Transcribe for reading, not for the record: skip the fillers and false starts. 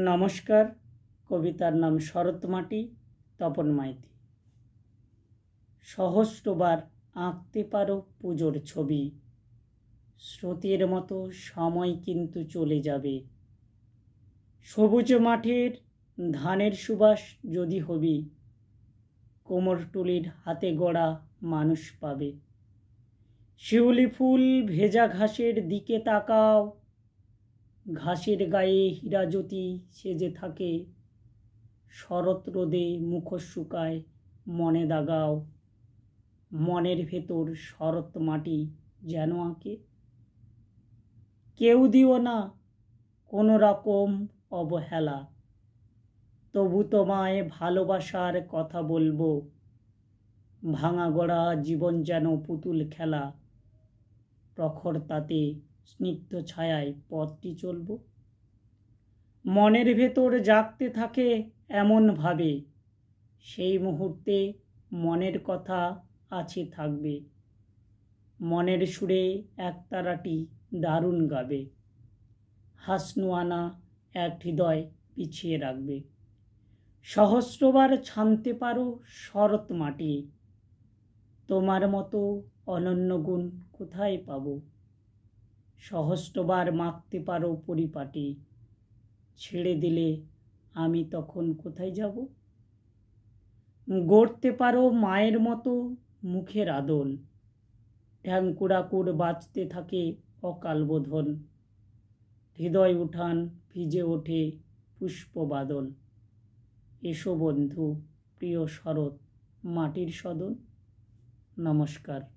নমস্কার। কবিতার নাম শরৎ মাটি, তপন মাইতি। সহস্রবার আঁকতে পারো পুজোর ছবি, স্রোতের মতো সময় কিন্তু চলে যাবে। সবুজ মাঠের ধানের সুবাস যদি হবি, কোমরটুলির হাতে গড়া মানুষ পাবে। শিউলি ফুল ভেজা ঘাসের দিকে তাকাও, ঘাসের গায়ে হীরাজ্যোতি সেজে থাকে। শরৎ রোদে মুখোশ শুকায়, মনে দাগাও। মনের ভেতর শরৎ মাটি যেন আঁকে। কেউ দিও না কোনো রকম অবহেলা, তবু তোমায় ভালোবাসার কথা বলবো। ভাঙা গড়া জীবন যেন পুতুল খেলা, প্রখর তাতে স্নিগ্ধ ছায়ায় পথটি চলব। মনের ভেতর জাগতে থাকে এমন ভাবে, সেই মুহূর্তে মনের কথা আছে থাকবে। মনের সুরে একতারাটি দারুণ গাবে, হাসনুয়ানা এক হৃদয় পিছিয়ে রাখবে। সহস্রবার ছানতে পারো শরৎ মাটি, তোমার মতো অনন্য গুণ কোথায় পাবো। সহস্রবার মাখতে পারো পরিপাটি, ছেড়ে দিলে আমি তখন কোথায় যাব। গড়তে পারো মায়ের মতো মুখের আদল, ঢ্যাঙ্কুড়াকুড় বাজতে থাকে অকাল বোধন। হৃদয় উঠান ভিজে ওঠে পুষ্প বাদল। এসো বন্ধু প্রিয় শরৎ মাটির সদন। নমস্কার।